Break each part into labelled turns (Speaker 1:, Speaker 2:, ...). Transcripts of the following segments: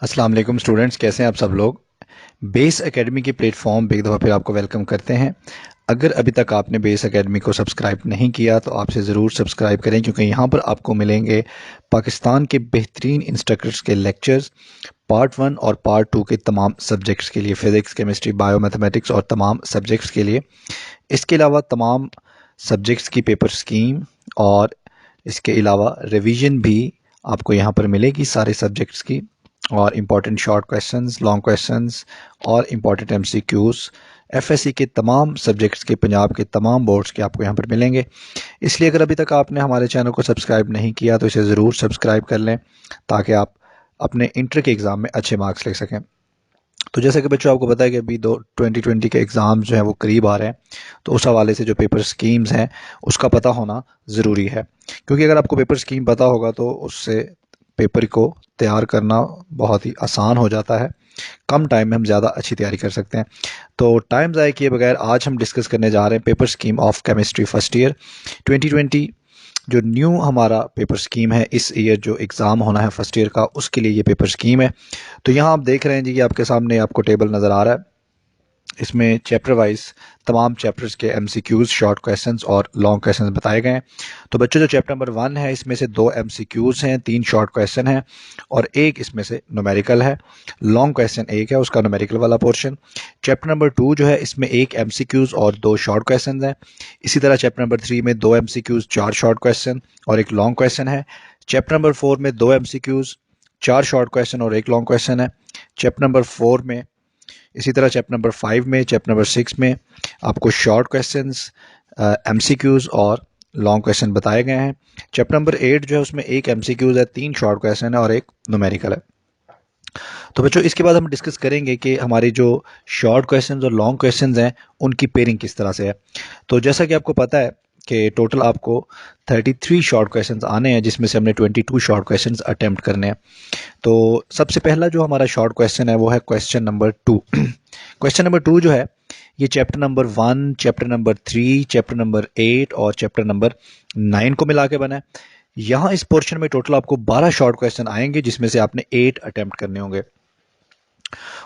Speaker 1: अस्सलाम वालेकुम स्टूडेंट्स, कैसे हैं आप सब लोग। बेस एकेडमी के प्लेटफॉर्म पे एक दफ़ा फिर आपको वेलकम करते हैं। अगर अभी तक आपने बेस एकेडमी को सब्सक्राइब नहीं किया तो आपसे ज़रूर सब्सक्राइब करें, क्योंकि यहाँ पर आपको मिलेंगे पाकिस्तान के बेहतरीन इंस्ट्रक्टर्स के लेक्चर्स पार्ट 1 और पार्ट 2 के तमाम सब्जेक्ट्स के लिए, फ़िज़िक्स, केमिस्ट्री, बायो, मैथमेटिक्स और तमाम सब्जेक्ट्स के लिए। इसके अलावा तमाम सब्जेक्ट्स की पेपर स्कीम और इसके अलावा रिवीजन भी आपको यहाँ पर मिलेगी सारे सब्जेक्ट्स की, और important short questions, long questions और इम्पॉर्टेंट एमसीक्यूज़ एफएससी के तमाम सब्जेक्ट्स के, पंजाब के तमाम बोर्ड्स के आपको यहाँ पर मिलेंगे। इसलिए अगर अभी तक आपने हमारे चैनल को सब्सक्राइब नहीं किया तो इसे ज़रूर सब्सक्राइब कर लें, ताकि आप अपने इंटर के एग्ज़ाम में अच्छे मार्क्स ले सकें। तो जैसा कि बच्चों आपको पता है कि अभी 2020 के एग्ज़ाम जो हैं वो करीब आ रहे हैं, तो उस हवाले से जो पेपर स्कीम्स हैं उसका पता होना ज़रूरी है, क्योंकि अगर आपको पेपर स्कीम पता होगा तो उससे पेपर को तैयार करना बहुत ही आसान हो जाता है। कम टाइम में हम ज़्यादा अच्छी तैयारी कर सकते हैं। तो टाइम ज़ाय किए बगैर आज हम डिस्कस करने जा रहे हैं paper scheme of chemistry first year 2020। जो न्यू हमारा पेपर स्कीम है इस ईयर, जो एग्ज़ाम होना है फर्स्ट ईयर का, उसके लिए ये पेपर स्कीम है। तो यहाँ आप देख रहे हैं जी कि आपके सामने आपको टेबल नज़र आ रहा है। इसमें चैप्टर वाइज तमाम चैप्टर्स के एमसीक्यूज़, शॉर्ट क्वेश्चंस और लॉन्ग क्वेश्चंस बताए गए हैं। तो बच्चों, जो चैप्टर नंबर 1 है इसमें से 2 एमसीक्यूज़ हैं, 3 शॉर्ट क्वेश्चन हैं और एक इसमें से न्यूमेरिकल है। लॉन्ग क्वेश्चन एक है, उसका न्यूमेरिकल वाला पोर्शन। चैप्टर नंबर 2 जो है इसमें 1 एमसीक्यूज़ और 2 शॉर्ट क्वेश्चन हैं। इसी तरह चैप्टर नंबर 3 में 2 एमसीक्यूज़, 4 शॉर्ट क्वेश्चन और एक लॉन्ग क्वेश्चन है। चैप्टर नंबर 4 में 2 एमसीक्यूज़, 4 शॉर्ट क्वेश्चन और एक लॉन्ग क्वेश्चन है। चैप्टर नंबर 4 में इसी तरह चैप्टर नंबर 5 में, चैप्टर नंबर 6 में आपको शॉर्ट क्वेश्चंस, एमसीक्यूज़ और लॉन्ग क्वेश्चन बताए गए हैं। चैप्टर नंबर 8 जो है उसमें 1 एमसीक्यूज़ है, 3 शॉर्ट क्वेश्चन है और एक न्यूमेरिकल है। तो बच्चों, इसके बाद हम डिस्कस करेंगे कि हमारी जो शॉर्ट क्वेश्चंस और लॉन्ग क्वेश्चंस हैं उनकी पेयरिंग किस तरह से है। तो जैसा कि आपको पता है कि टोटल आपको 33 शॉर्ट क्वेश्चंस आने हैं, जिसमें से हमने 22 शॉर्ट क्वेश्चंस अटेम्प्ट करने हैं। तो सबसे पहला जो हमारा शॉर्ट क्वेश्चन है वो है क्वेश्चन नंबर 2। क्वेश्चन नंबर 2 जो है ये chapter number 1, chapter number 3, chapter number 8 और चैप्टर नंबर 9 को मिला के बना है। यहाँ इस पोर्शन में टोटल आपको 12 शॉर्ट क्वेश्चन आएंगे, जिसमें से आपने 8 अटेम्प्ट करने होंगे।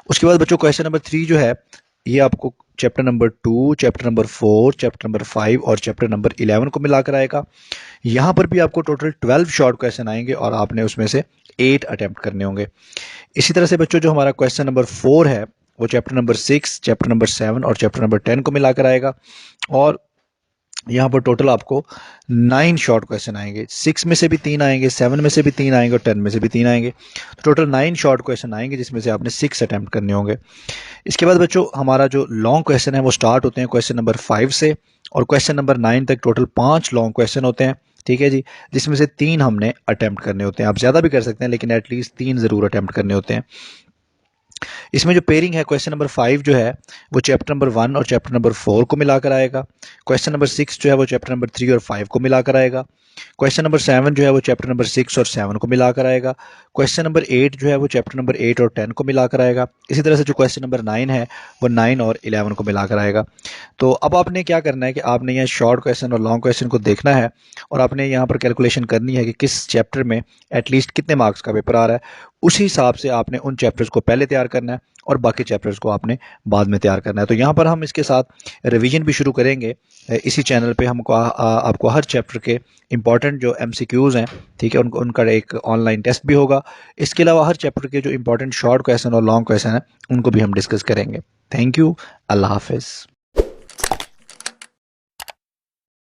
Speaker 1: उसके बाद बच्चों, क्वेश्चन नंबर 3 जो है ये आपको chapter number 2, chapter number 4, chapter number 5 और चैप्टर नंबर 11 को मिलाकर आएगा। यहाँ पर भी आपको टोटल 12 शॉर्ट क्वेश्चन आएंगे और आपने उसमें से 8 अटेम्प्ट करने होंगे। इसी तरह से बच्चों, जो हमारा क्वेश्चन नंबर 4 है वो चैप्टर नंबर 6, चैप्टर नंबर 7 और चैप्टर नंबर 10 को मिलाकर आएगा। और यहाँ पर टोटल आपको 9 शॉर्ट क्वेश्चन आएंगे। 6 में से भी 3 आएंगे, 7 में से भी 3 आएंगे और 10 में से भी 3 आएंगे। तो टोटल 9 शॉर्ट क्वेश्चन आएंगे, जिसमें से आपने 6 अटेम्प्ट करने होंगे। इसके बाद बच्चों, हमारा जो लॉन्ग क्वेश्चन है वो स्टार्ट होते हैं क्वेश्चन नंबर 5 से और क्वेश्चन नंबर 9 तक टोटल 5 लॉन्ग क्वेश्चन होते हैं। ठीक है जी, जिसमें से 3 हमने अटेम्प्ट करने होते हैं। आप ज़्यादा भी कर सकते हैं, लेकिन एटलीस्ट 3 ज़रूर अटेम्प्ट करने होते हैं। इसमें जो पेयरिंग है, क्वेश्चन नंबर 5 जो है वो चैप्टर नंबर 1 और चैप्टर नंबर 4 को मिलाकर आएगा। क्वेश्चन नंबर 6 जो है वो चैप्टर नंबर 3 और 5 को मिलाकर आएगा। क्वेश्चन नंबर 7 जो है वो चैप्टर नंबर 6 और 7 को मिलाकर आएगा। क्वेश्चन नंबर 8 जो है वो चैप्टर नंबर 8 और 10 को मिलाकर आएगा। इसी तरह से जो क्वेश्चन नंबर 9 है वो 9 और 11 को मिलाकर आएगा। तो अब आपने क्या करना है कि आपने यहाँ शॉर्ट क्वेश्चन और लॉन्ग क्वेश्चन को देखना है और आपने यहाँ पर कैलकुलेशन करनी है कि किस चैप्टर में एटलीस्ट कितने मार्क्स का पेपर आ रहा है। उसी हिसाब से आपने उन चैप्टर्स को पहले तैयार करना है और बाकी चैप्टर्स को आपने बाद में तैयार करना है। तो यहाँ पर हम इसके साथ रिवीजन भी शुरू करेंगे। इसी चैनल पे हमको आपको हर चैप्टर के इंपॉर्टेंट जो एमसीक्यूज़ हैं, ठीक है, उनका एक ऑनलाइन टेस्ट भी होगा। इसके अलावा हर चैप्टर के जो इंपॉर्टेंट शॉर्ट क्वेश्चन और लॉन्ग क्वेश्चन हैं उनको भी हम डिस्कस करेंगे। Thank you. अल्लाह हाफिज़।